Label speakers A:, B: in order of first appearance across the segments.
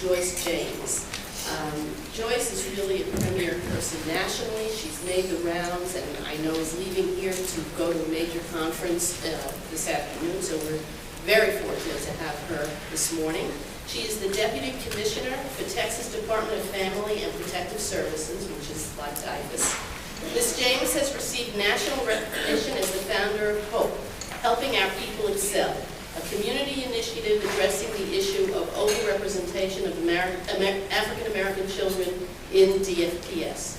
A: Joyce James. Joyce is really a premier person nationally. She's made the rounds and I know is leaving here to go to a major conference this afternoon, so we're very fortunate to have her this morning. She is the Deputy Commissioner for Texas Department of Family and Protective Services, which is like DIFAS. Ms. James has received national recognition as the founder of HOPE, Helping Our People Excel, a community initiative addressing the issue of overrepresentation of African American children in DFPS.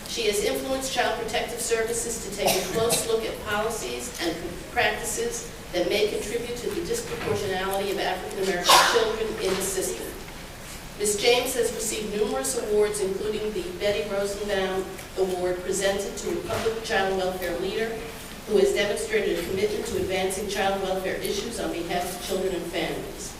A: She has influenced Child Protective Services to take a close look at policies and practices that may contribute to the disproportionality of African American children in the system. Ms. James has received numerous awards, including the Betty Rosenbaum Award presented to a public child welfare leader who has demonstrated a commitment to advancing child welfare issues on behalf of children and families.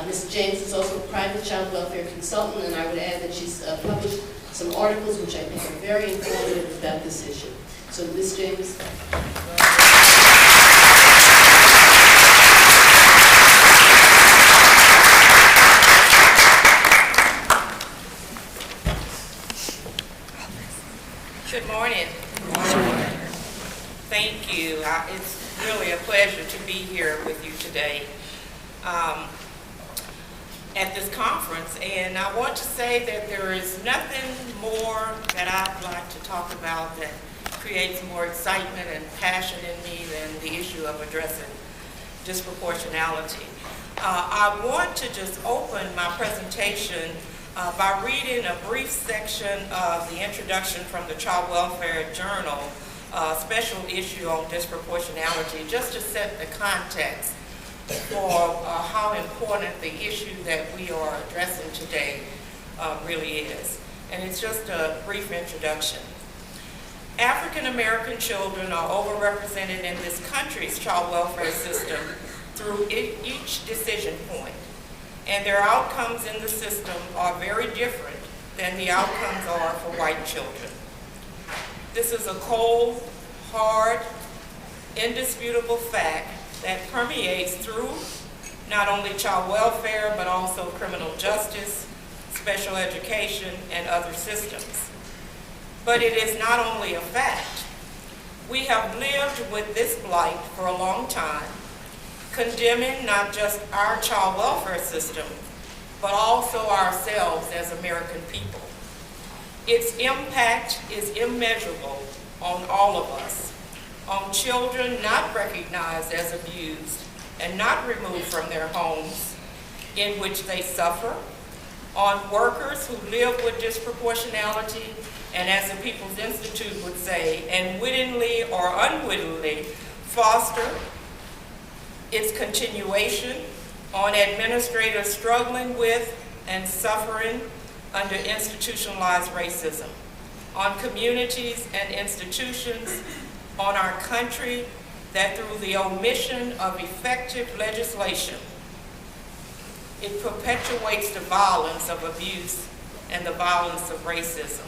A: Ms. James is also a private child welfare consultant, and I would add that she's published some articles which I think are very informative about this issue. So, Ms. James.
B: Good morning. Thank you. It's really a pleasure to be here with you today at this conference. And I want to say that there is nothing more that I'd like to talk about that creates more excitement and passion in me than the issue of addressing disproportionality. I want to just open my presentation by reading a brief section of the introduction from the Child Welfare Journal, special issue on disproportionality, just to set the context for how important the issue that we are addressing today really is. And it's just a brief introduction. African American children are overrepresented in this country's child welfare system through each decision point. And their outcomes in the system are very different than the outcomes are for white children. This is a cold, hard, indisputable fact that permeates through not only child welfare, but also criminal justice, special education, and other systems. But it is not only a fact. We have lived with this blight for a long time, condemning not just our child welfare system, but also ourselves as American people. Its impact is immeasurable on all of us, on children not recognized as abused and not removed from their homes in which they suffer, on workers who live with disproportionality, and as the People's Institute would say, and wittingly or unwittingly foster its continuation, on administrators struggling with and suffering under institutionalized racism, on communities and institutions, on our country that through the omission of effective legislation, it perpetuates the violence of abuse and the violence of racism.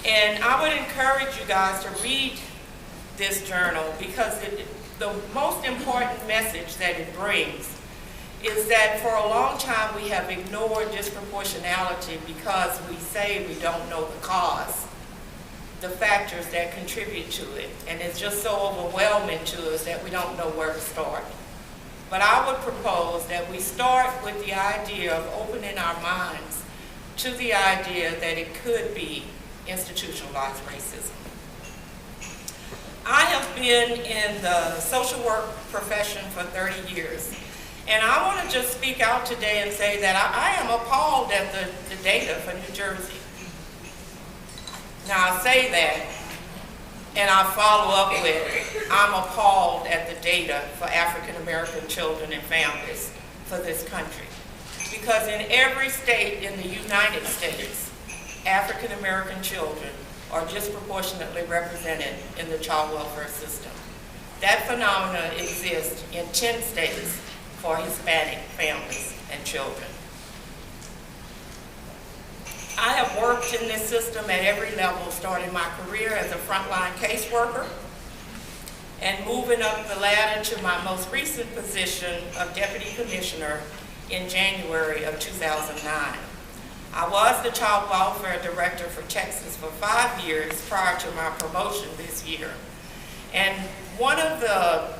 B: And I would encourage you guys to read this journal because the most important message that it brings is that for a long time we have ignored disproportionality because we say we don't know the cause, the factors that contribute to it, and it's just so overwhelming to us that we don't know where to start. But I would propose that we start with the idea of opening our minds to the idea that it could be institutionalized racism. I have been in the social work profession for 30 years, and I want to just speak out today and say that I am appalled at the data for New Jersey. Now I say that, and I follow up with, I'm appalled at the data for African American children and families for this country. Because in every state in the United States, African American children are disproportionately represented in the child welfare system. That phenomenon exists in 10 states for Hispanic families and children. I have worked in this system at every level, starting my career as a frontline caseworker and moving up the ladder to my most recent position of Deputy Commissioner in January of 2009. I was the Child Welfare Director for Texas for 5 years prior to my promotion this year. And one of the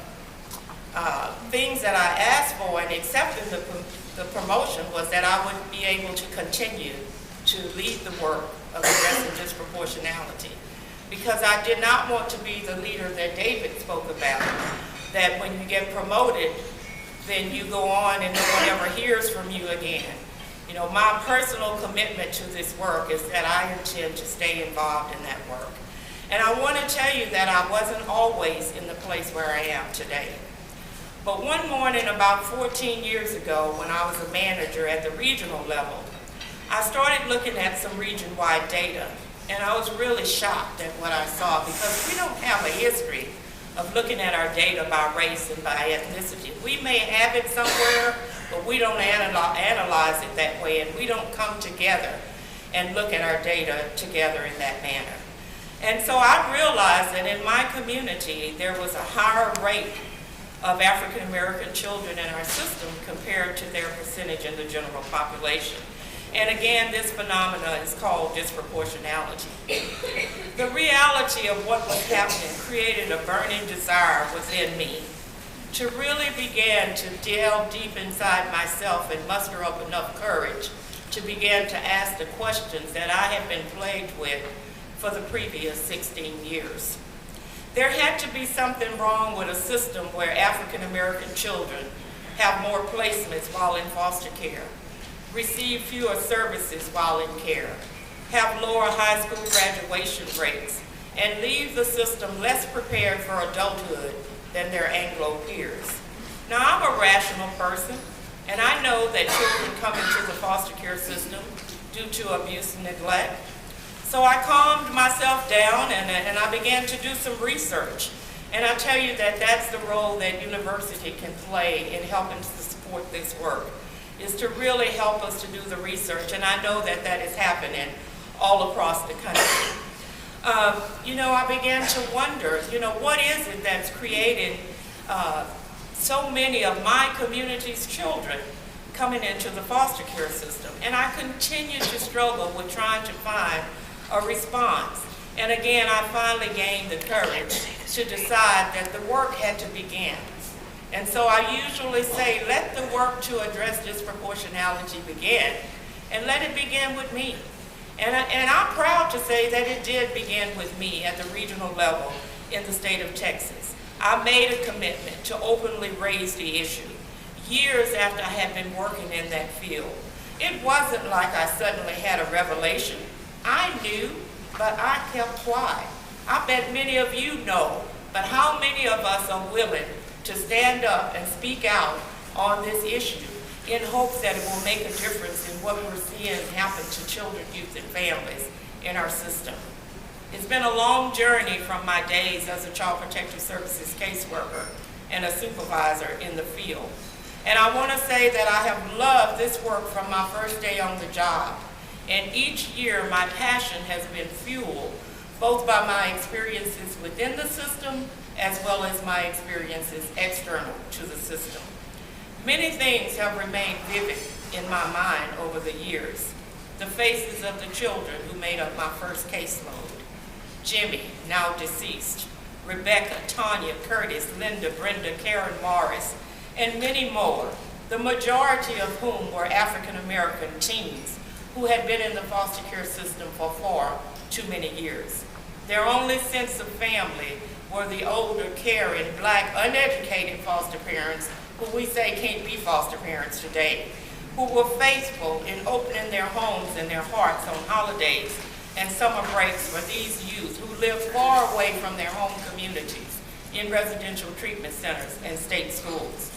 B: things that I asked for and accepted the promotion was that I would be able to continue to lead the work of addressing disproportionality. Because I did not want to be the leader that David spoke about, that when you get promoted, then you go on and no one ever hears from you again. You know, my personal commitment to this work is that I intend to stay involved in that work. And I want to tell you that I wasn't always in the place where I am today. But one morning about 14 years ago, when I was a manager at the regional level, I started looking at some region-wide data, and I was really shocked at what I saw because we don't have a history of looking at our data by race and by ethnicity. We may have it somewhere, but we don't analyze it that way, and we don't come together and look at our data together in that manner. And so I realized that in my community, there was a higher rate of African American children in our system compared to their percentage in the general population. And again, this phenomena is called disproportionality. The reality of what was happening created a burning desire within me to really begin to delve deep inside myself and muster up enough courage to begin to ask the questions that I had been plagued with for the previous 16 years. There had to be something wrong with a system where African American children have more placements while in foster care, receive fewer services while in care, have lower high school graduation rates, and leave the system less prepared for adulthood than their Anglo peers. Now, I'm a rational person, and I know that children come into the foster care system due to abuse and neglect. So I calmed myself down and I began to do some research. And I tell you that that's the role that university can play in helping to support this work, is to really help us to do the research. And I know that that is happening all across the country. I began to wonder, what is it that's created so many of my community's children coming into the foster care system? And I continue to struggle with trying to find a response. And again, I finally gained the courage to decide that the work had to begin. And so I usually say, let the work to address disproportionality begin, and let it begin with me. And I'm proud to say that it did begin with me at the regional level in the state of Texas. I made a commitment to openly raise the issue years after I had been working in that field. It wasn't like I suddenly had a revelation. I knew, but I kept quiet. I bet many of you know, but how many of us are willing to stand up and speak out on this issue in hopes that it will make a difference in what we're seeing happen to children, youth, and families in our system? It's been a long journey from my days as a Child Protective Services caseworker and a supervisor in the field. And I want to say that I have loved this work from my first day on the job. And each year, my passion has been fueled both by my experiences within the system as well as my experiences external to the system. Many things have remained vivid in my mind over the years. The faces of the children who made up my first caseload. Jimmy, now deceased, Rebecca, Tanya, Curtis, Linda, Brenda, Karen Morris, and many more, the majority of whom were African American teens who had been in the foster care system for far too many years. Their only sense of family were the older, caring, Black, uneducated foster parents who we say can't be foster parents today, who were faithful in opening their homes and their hearts on holidays and summer breaks for these youth who lived far away from their home communities in residential treatment centers and state schools.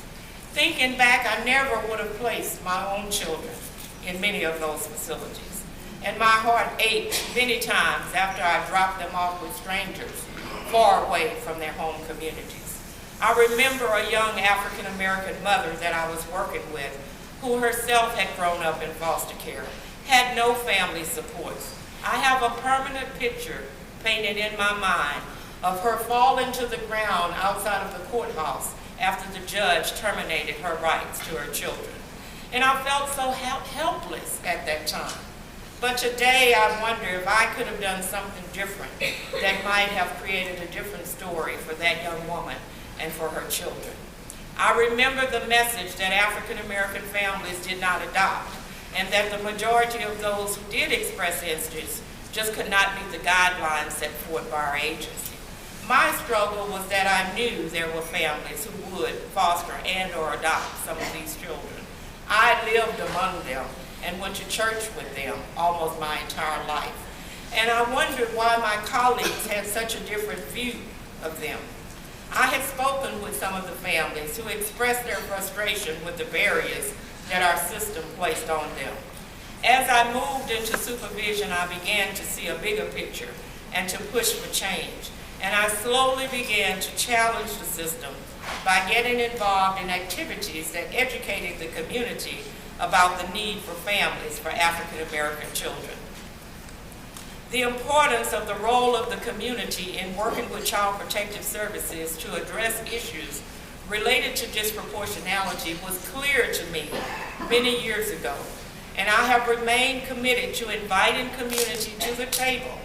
B: Thinking back, I never would have placed my own children in many of those facilities. And my heart ached many times after I dropped them off with strangers far away from their home communities. I remember a young African American mother that I was working with who herself had grown up in foster care, had no family supports. I have a permanent picture painted in my mind of her falling to the ground outside of the courthouse after the judge terminated her rights to her children. And I felt so helpless at that time. But today I wonder if I could have done something different that might have created a different story for that young woman and for her children. I remember the message that African American families did not adopt, and that the majority of those who did express interest just could not meet the guidelines set forth by our agency. My struggle was that I knew there were families who would foster and or adopt some of these children. I lived among them and went to church with them almost my entire life. And I wondered why my colleagues had such a different view of them. I had spoken with some of the families who expressed their frustration with the barriers that our system placed on them. As I moved into supervision, I began to see a bigger picture and to push for change. And I slowly began to challenge the system by getting involved in activities that educated the community about the need for families for African American children. The importance of the role of the community in working with Child Protective Services to address issues related to disproportionality was clear to me many years ago, and I have remained committed to inviting community to the table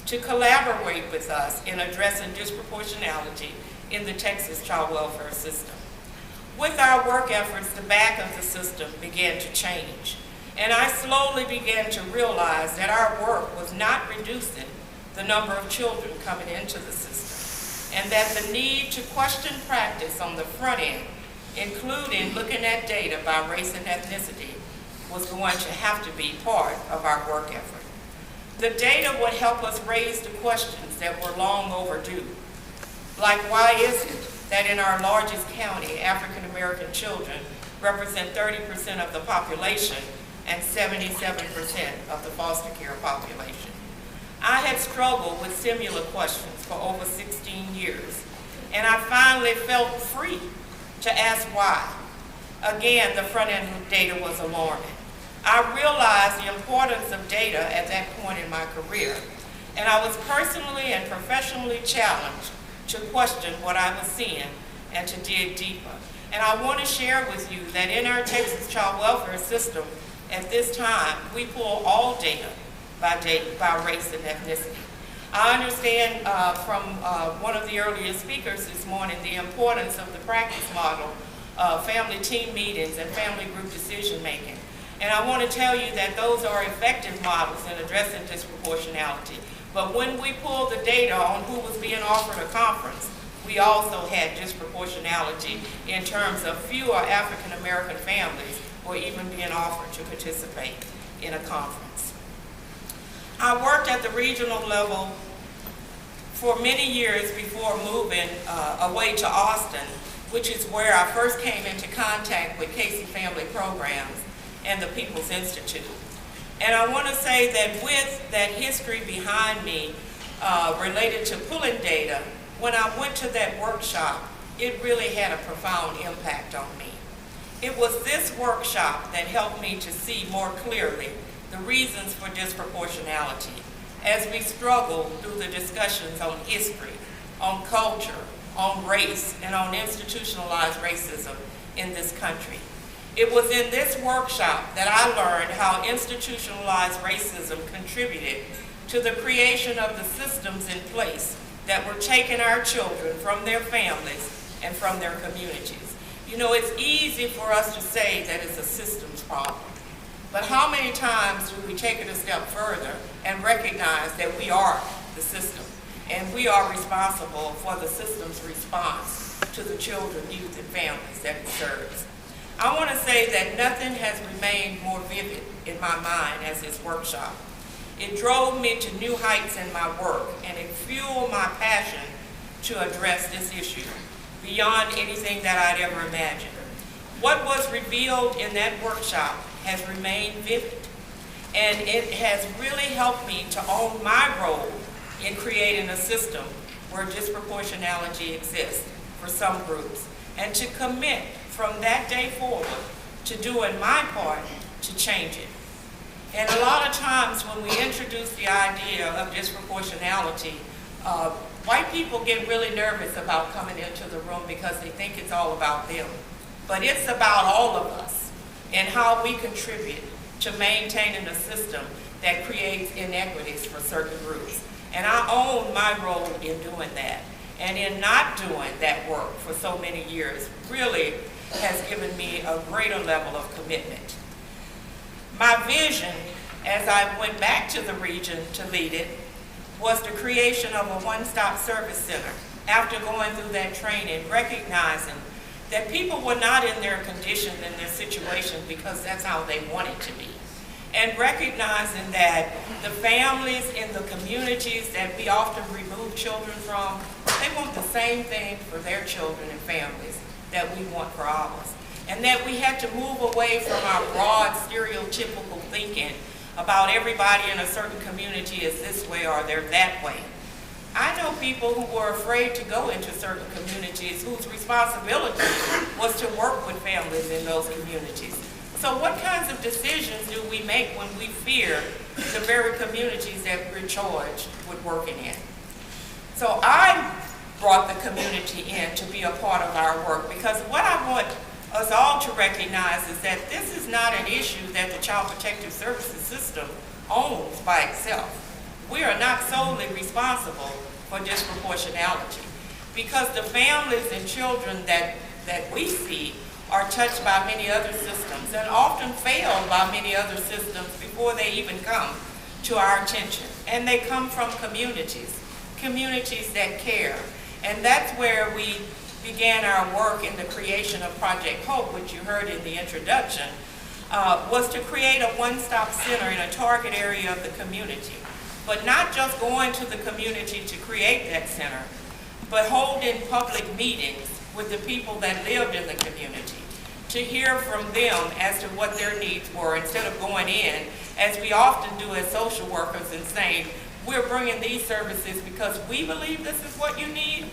B: to collaborate with us in addressing disproportionality in the Texas child welfare system. With our work efforts, the back of the system began to change, and I slowly began to realize that our work was not reducing the number of children coming into the system, and that the need to question practice on the front end, including looking at data by race and ethnicity, was going to have to be part of our work effort. The data would help us raise the questions that were long overdue, like why is it that in our largest county, African American children represent 30% of the population and 77% of the foster care population. I had struggled with similar questions for over 16 years, and I finally felt free to ask why. Again, the front end data was alarming. I realized the importance of data at that point in my career, and I was personally and professionally challenged to question what I was seeing and to dig deeper. And I want to share with you that in our Texas child welfare system, at this time, we pull all data by race and ethnicity. I understand from one of the earlier speakers this morning the importance of the practice model of family team meetings and family group decision making. And I want to tell you that those are effective models in addressing disproportionality. But when we pulled the data on who was being offered a conference, we also had disproportionality in terms of fewer African American families were even being offered to participate in a conference. I worked at the regional level for many years before moving away to Austin, which is where I first came into contact with Casey Family Programs and the People's Institute. And I want to say that with that history behind me related to pulling data, when I went to that workshop, it really had a profound impact on me. It was this workshop that helped me to see more clearly the reasons for disproportionality as we struggled through the discussions on history, on culture, on race, and on institutionalized racism in this country. It was in this workshop that I learned how institutionalized racism contributed to the creation of the systems in place that were taking our children from their families and from their communities. You know, it's easy for us to say that it's a systems problem, but how many times do we take it a step further and recognize that we are the system and we are responsible for the system's response to the children, youth, and families that it serves? I want to say that nothing has remained more vivid in my mind as this workshop. It drove me to new heights in my work, and it fueled my passion to address this issue beyond anything that I'd ever imagined. What was revealed in that workshop has remained vivid, and it has really helped me to own my role in creating a system where disproportionality exists for some groups, and to commit from that day forward to doing my part to change it. And a lot of times when we introduce the idea of disproportionality, white people get really nervous about coming into the room because they think it's all about them. But it's about all of us. and how we contribute to maintaining a system that creates inequities for certain groups. And I own my role in doing that. And in not doing that work for so many years really has given me a greater level of commitment. My vision, as I went back to the region to lead it, was the creation of a one-stop service center after going through that training, recognizing that people were not in their condition and their situation because that's how they wanted to be. And recognizing that the families in the communities that we often remove children from, they want the same thing for their children and families that we want for ours. And that we had to move away from our broad stereotypical thinking about everybody in a certain community is this way or they're that way. I know people who were afraid to go into certain communities whose responsibility was to work with families in those communities. So what kinds of decisions do we make when we fear the very communities that we're charged with working in? So I brought the community in to be a part of our work because what I want us all to recognize is that this is not an issue that the Child Protective Services system owns by itself. We are not solely responsible for disproportionality because the families and children that we see are touched by many other systems and often fail by many other systems before they even come to our attention. And they come from communities that care. And that's where we began our work in the creation of Project Hope, which you heard in the introduction, was to create a one-stop center in a target area of the community. But not just going to the community to create that center, but holding public meetings with the people that lived in the community to hear from them as to what their needs were instead of going in, as we often do as social workers, and saying, we're bringing these services because we believe this is what you need.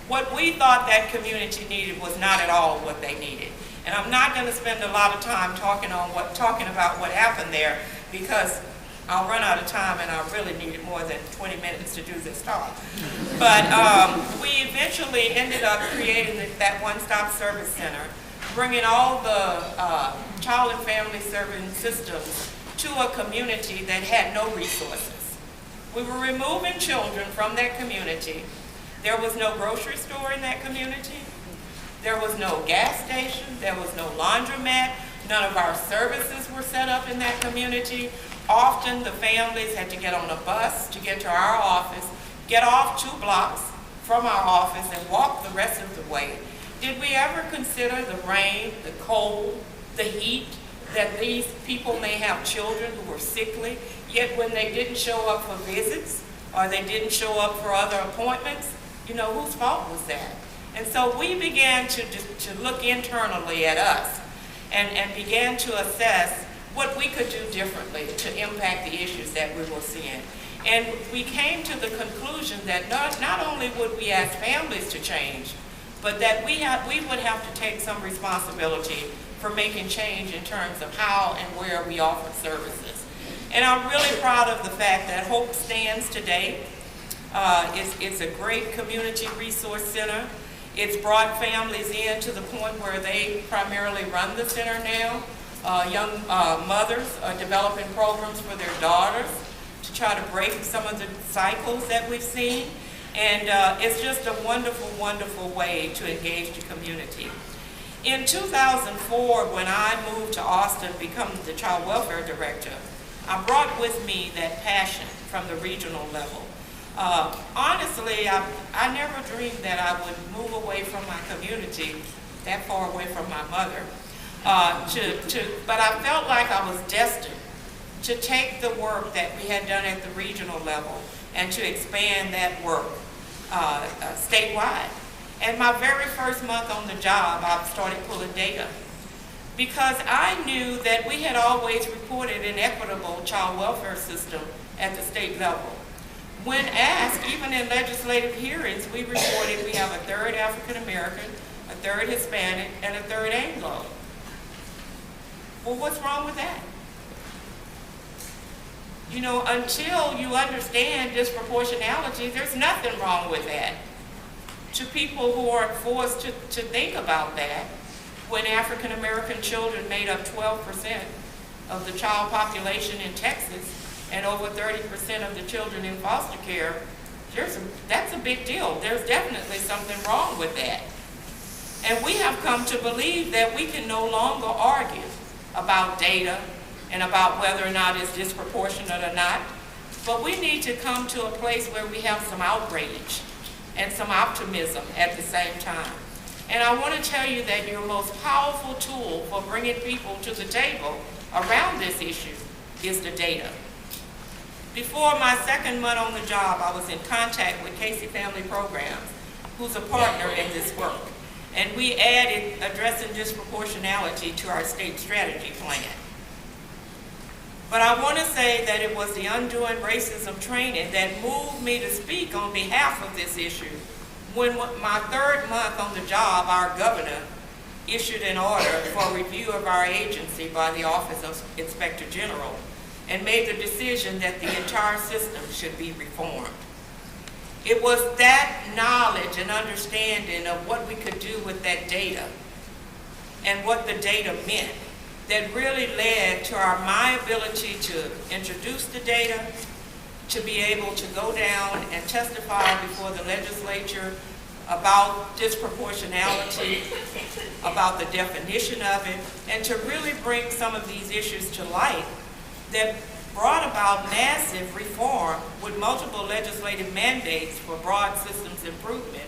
B: What we thought that community needed was not at all what they needed. And I'm not going to spend a lot of time talking about what happened there because I'll run out of time and I really needed more than 20 minutes to do this talk. But we eventually ended up creating that one-stop service center, bringing all the child and family serving systems to a community that had no resources. We were removing children from that community. There was no grocery store in that community. There was no gas station. There was no laundromat. None of our services were set up in that community. Often the families had to get on a bus to get to our office, get off 2 blocks from our office and walk the rest of the way. Did we ever consider the rain, the cold, the heat, that these people may have children who were sickly, yet when they didn't show up for visits or they didn't show up for other appointments, whose fault was that? And so we began to look internally at us and began to assess what we could do differently to impact the issues that we were seeing. And we came to the conclusion that not only would we ask families to change, but that we would have to take some responsibility for making change in terms of how and where we offer services. And I'm really proud of the fact that Hope stands today. It's a great community resource center. It's brought families in to the point where they primarily run the center now. Young mothers are developing programs for their daughters to try to break some of the cycles that we've seen. And it's just a wonderful, wonderful way to engage the community. In 2004, when I moved to Austin to become the child welfare director, I brought with me that passion from the regional level. Honestly, I never dreamed that I would move away from my community, that far away from my mother. But I felt like I was destined to take the work that we had done at the regional level and to expand that work statewide. And my very first month on the job, I started pulling data because I knew that we had always reported an equitable child welfare system at the state level. When asked, even in legislative hearings, we reported we have a third African American, a third Hispanic, and a third Anglo. Well, what's wrong with that? Until you understand disproportionality, there's nothing wrong with that. To people who are forced to think about that, when African American children made up 12% of the child population in Texas and over 30% of the children in foster care, that's a big deal. There's definitely something wrong with that. And we have come to believe that we can no longer argue about data and about whether or not it's disproportionate or not, but we need to come to a place where we have some outrage and some optimism at the same time. And I want to tell you that your most powerful tool for bringing people to the table around this issue is the data. Before my second month on the job, I was in contact with Casey Family Programs, who's a partner in this work. And we added addressing disproportionality to our state strategy plan. But I want to say that it was the Undoing Racism training that moved me to speak on behalf of this issue. When my third month on the job, our governor issued an order for review of our agency by the Office of Inspector General and made the decision that the entire system should be reformed. It was that knowledge and understanding of what we could do with that data and what the data meant that really led to my ability to introduce the data, to be able to go down and testify before the legislature about disproportionality, about the definition of it, and to really bring some of these issues to light that brought about massive reform with multiple legislative mandates for broad systems improvement.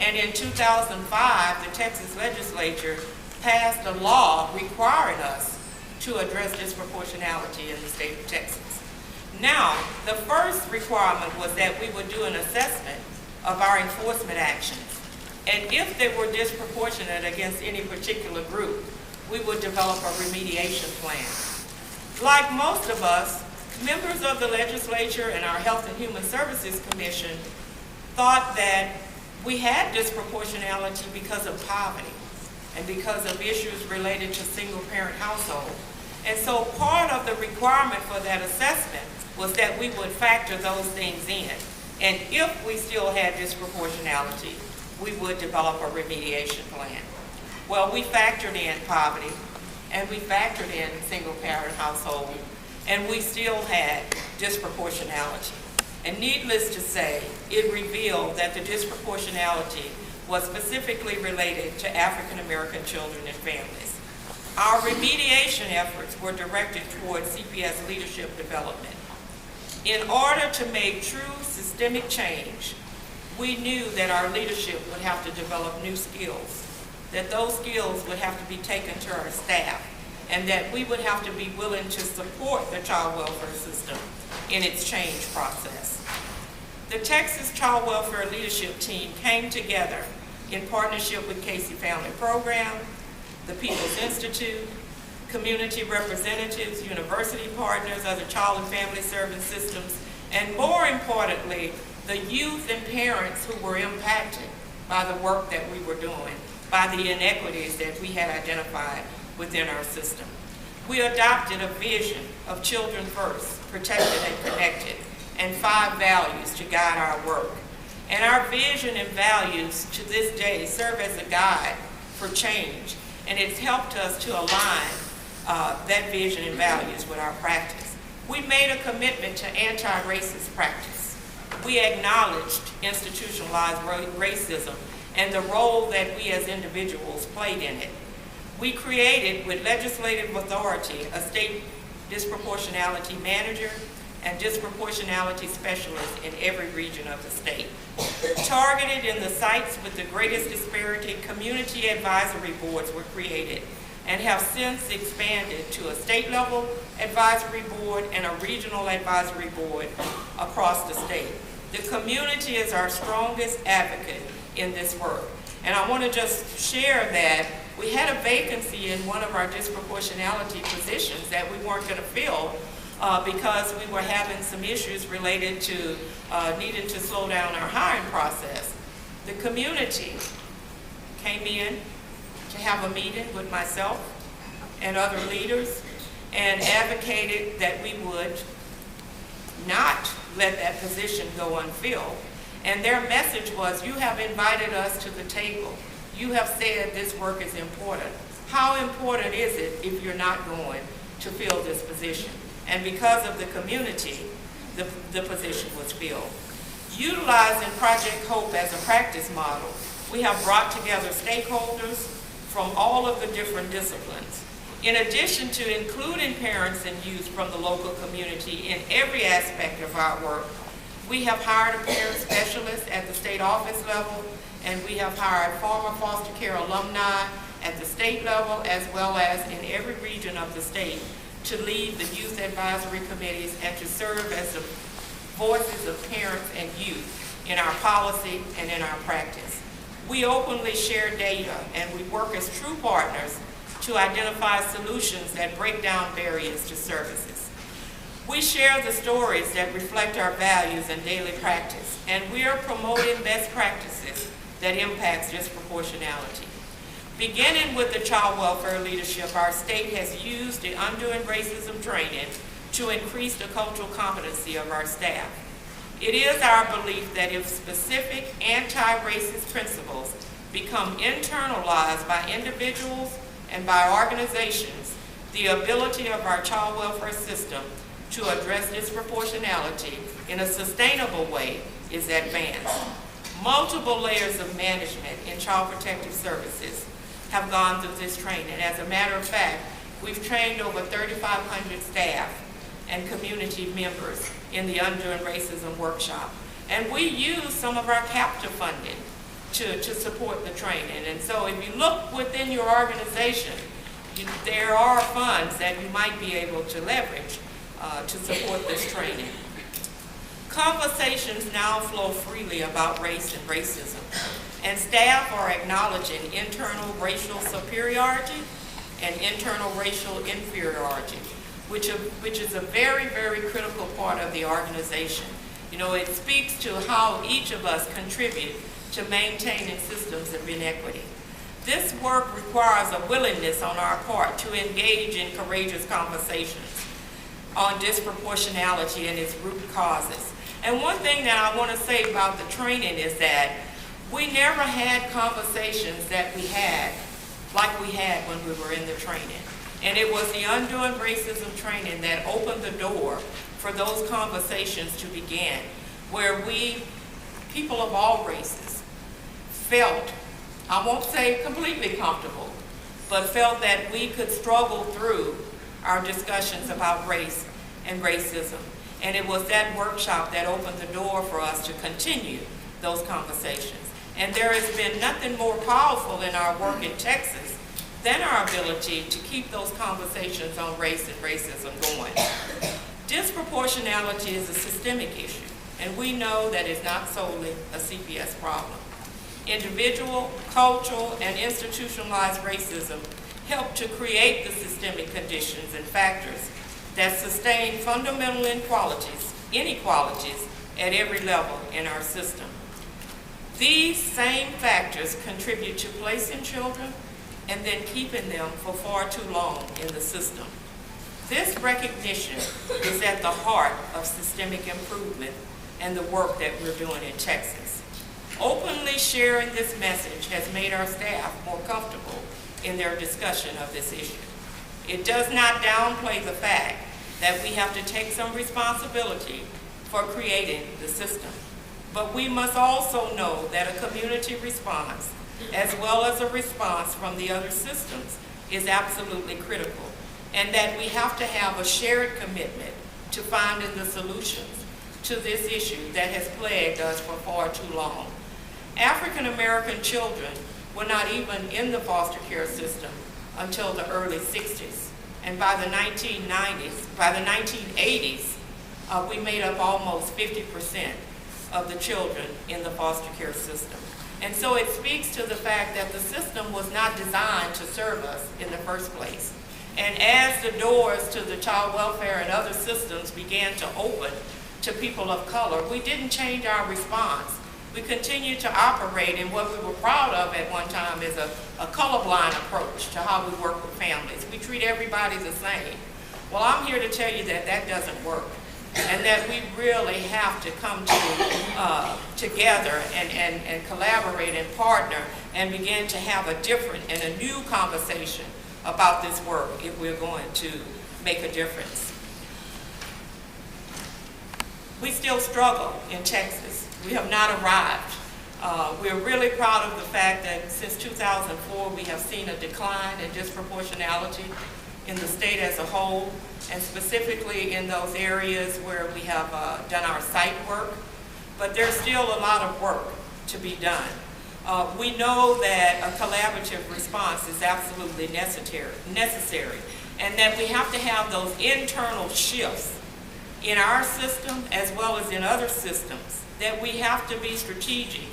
B: And in 2005, the Texas legislature passed a law requiring us to address disproportionality in the state of Texas. Now, the first requirement was that we would do an assessment of our enforcement actions. And if they were disproportionate against any particular group, we would develop a remediation plan. Like most of us, members of the legislature and our Health and Human Services Commission thought that we had disproportionality because of poverty and because of issues related to single-parent households. And so part of the requirement for that assessment was that we would factor those things in. And if we still had disproportionality, we would develop a remediation plan. Well, we factored in poverty, and we factored in single-parent household, and we still had disproportionality. And needless to say, it revealed that the disproportionality was specifically related to African American children and families. Our remediation efforts were directed towards CPS leadership development. In order to make true systemic change, we knew that our leadership would have to develop new skills, that those skills would have to be taken to our staff, and that we would have to be willing to support the child welfare system in its change process. The Texas Child Welfare Leadership Team came together in partnership with Casey Family Program, the People's Institute, community representatives, university partners, other child and family service systems, and more importantly, the youth and parents who were impacted by the work that we were doing, by the inequities that we had identified within our system. We adopted a vision of children first, protected and connected, and 5 values to guide our work. And our vision and values to this day serve as a guide for change, and it's helped us to align that vision and values with our practice. We made a commitment to anti-racist practice. We acknowledged institutionalized racism and the role that we as individuals played in it. We created, with legislative authority, a state disproportionality manager and disproportionality specialists in every region of the state. Targeted in the sites with the greatest disparity, community advisory boards were created and have since expanded to a state-level advisory board and a regional advisory board across the state. The community is our strongest advocate in this work. And I want to just share that we had a vacancy in one of our disproportionality positions that we weren't going to fill because we were having some issues related to needing to slow down our hiring process. The community came in to have a meeting with myself and other leaders and advocated that we would not let that position go unfilled. And their message was, you have invited us to the table. You have said this work is important. how important is it if you're not going to fill this position? And because of the community, the position was filled. Utilizing Project Hope as a practice model, we have brought together stakeholders from all of the different disciplines. In addition to including parents and youth from the local community in every aspect of our work, we have hired a parent specialist at the state office level, and we have hired former foster care alumni at the state level, as well as in every region of the state, to lead the youth advisory committees and to serve as the voices of parents and youth in our policy and in our practice. We openly share data, and we work as true partners to identify solutions that break down barriers to services. We share the stories that reflect our values and daily practice, and we are promoting best practices that impacts disproportionality. Beginning with the child welfare leadership, our state has used the Undoing Racism training to increase the cultural competency of our staff. It is our belief that if specific anti-racist principles become internalized by individuals and by organizations, the ability of our child welfare system to address disproportionality in a sustainable way is advanced. Multiple layers of management in child protective services have gone through this training. As a matter of fact, we've trained over 3,500 staff and community members in the Undoing Racism workshop. And we use some of our captive funding to support the training. And so if you look within your organization, there are funds that you might be able to leverage to support this training. Conversations now flow freely about race and racism, and staff are acknowledging internal racial superiority and internal racial inferiority, which is a very, very critical part of the organization. You know, it speaks to how each of us contribute to maintaining systems of inequity. This work requires a willingness on our part to engage in courageous conversations on disproportionality and its root causes. And one thing that I want to say about the training is that we never had conversations that we had like we had when we were in the training. And it was the Undoing Racism training that opened the door for those conversations to begin, where we, people of all races, felt, I won't say completely comfortable, but felt that we could struggle through our discussions about race and racism. And it was that workshop that opened the door for us to continue those conversations. And there has been nothing more powerful in our work in Texas than our ability to keep those conversations on race and racism going. Disproportionality is a systemic issue, and we know that it's not solely a CPS problem. Individual, cultural, and institutionalized racism help to create the systemic conditions and factors that sustain fundamental inequalities at every level in our system. These same factors contribute to placing children and then keeping them for far too long in the system. This recognition is at the heart of systemic improvement and the work that we're doing in Texas. Openly sharing this message has made our staff more comfortable in their discussion of this issue. It does not downplay the fact that we have to take some responsibility for creating the system. But we must also know that a community response, as well as a response from the other systems, is absolutely critical, and that we have to have a shared commitment to finding the solutions to this issue that has plagued us for far too long. African American children were not even in the foster care system until the early 60s. And by the 1980s, we made up almost 50% of the children in the foster care system. And so it speaks to the fact that the system was not designed to serve us in the first place. And as the doors to the child welfare and other systems began to open to people of color, we didn't change our response. We continued to operate in what we were proud of at one time as a colorblind approach to how we work with families. We treat everybody the same. Well, I'm here to tell you that that doesn't work, and that we really have to come together and collaborate and partner and begin to have a different and a new conversation about this work if we're going to make a difference. We still struggle in Texas. We have not arrived. We're really proud of the fact that since 2004 we have seen a decline in disproportionality in the state as a whole, and specifically in those areas where we have done our site work. But there's still a lot of work to be done. We know that a collaborative response is absolutely necessary, and that we have to have those internal shifts in our system as well as in other systems, that we have to be strategic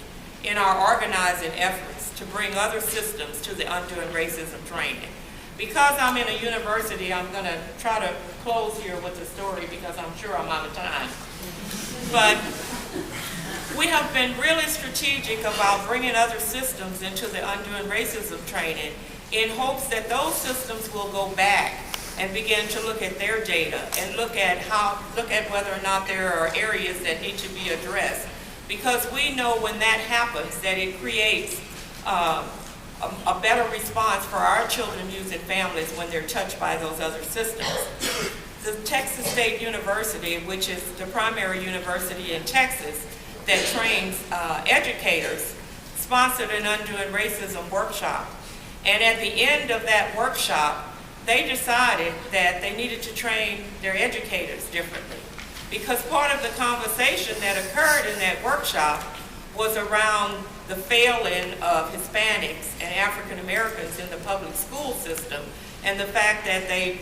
B: in our organizing efforts to bring other systems to the Undoing Racism training. Because I'm in a university, I'm going to try to close here with a story because I'm sure I'm out of time. But we have been really strategic about bringing other systems into the Undoing Racism training in hopes that those systems will go back and begin to look at their data and look at whether or not there are areas that need to be addressed. Because we know when that happens that it creates a better response for our children, youth, and families when they're touched by those other systems. The Texas State University, which is the primary university in Texas that trains educators, sponsored an Undoing Racism workshop. And at the end of that workshop, they decided that they needed to train their educators differently. Because part of the conversation that occurred in that workshop was around the failing of Hispanics and African Americans in the public school system, and the fact that they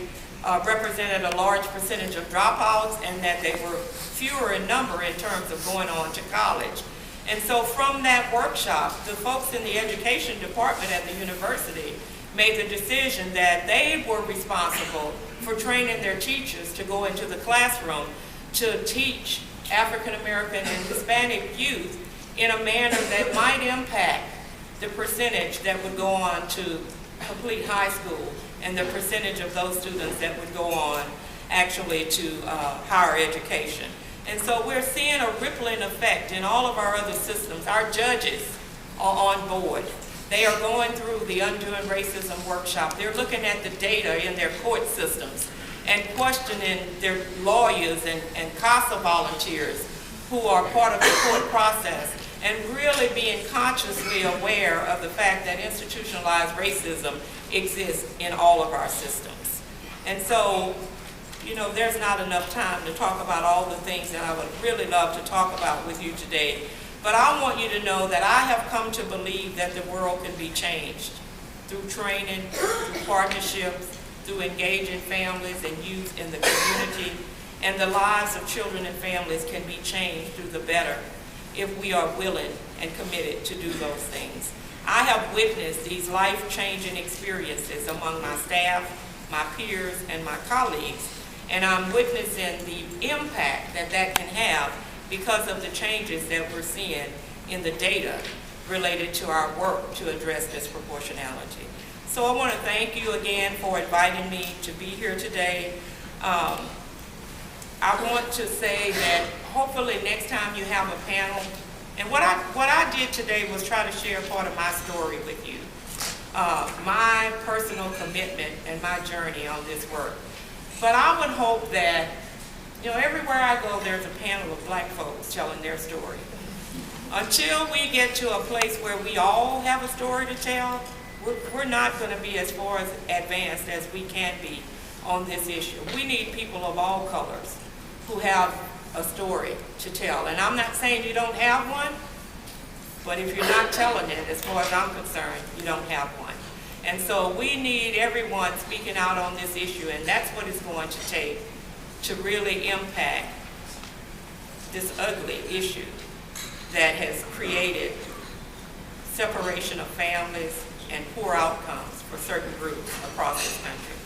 B: represented a large percentage of dropouts and that they were fewer in number in terms of going on to college. And so from that workshop, the folks in the education department at the university made the decision that they were responsible for training their teachers to go into the classroom to teach African American and Hispanic youth in a manner that might impact the percentage that would go on to complete high school and the percentage of those students that would go on actually to higher education. And so we're seeing a rippling effect in all of our other systems. Our judges are on board. They are going through the Undoing Racism workshop. They're looking at the data in their court systems and questioning their lawyers and CASA volunteers who are part of the court process, and really being consciously aware of the fact that institutionalized racism exists in all of our systems. And so, you know, there's not enough time to talk about all the things that I would really love to talk about with you today. But I want you to know that I have come to believe that the world can be changed through training, through partnerships, through engaging families and youth in the community, and the lives of children and families can be changed through the better if we are willing and committed to do those things. I have witnessed these life-changing experiences among my staff, my peers, and my colleagues, and I'm witnessing the impact that that can have because of the changes that we're seeing in the data related to our work to address disproportionality. So I want to thank you again for inviting me to be here today. I want to say that hopefully next time you have a panel, and what I did today was try to share part of my story with you, my personal commitment and my journey on this work. But I would hope that, you know, everywhere I go, there's a panel of black folks telling their story. Until we get to a place where we all have a story to tell, we're not going to be as far as advanced as we can be on this issue. We need people of all colors who have a story to tell. And I'm not saying you don't have one, but if you're not telling it, as far as I'm concerned, you don't have one. And so we need everyone speaking out on this issue, and that's what it's going to take to really impact this ugly issue that has created separation of families and poor outcomes for certain groups across this country.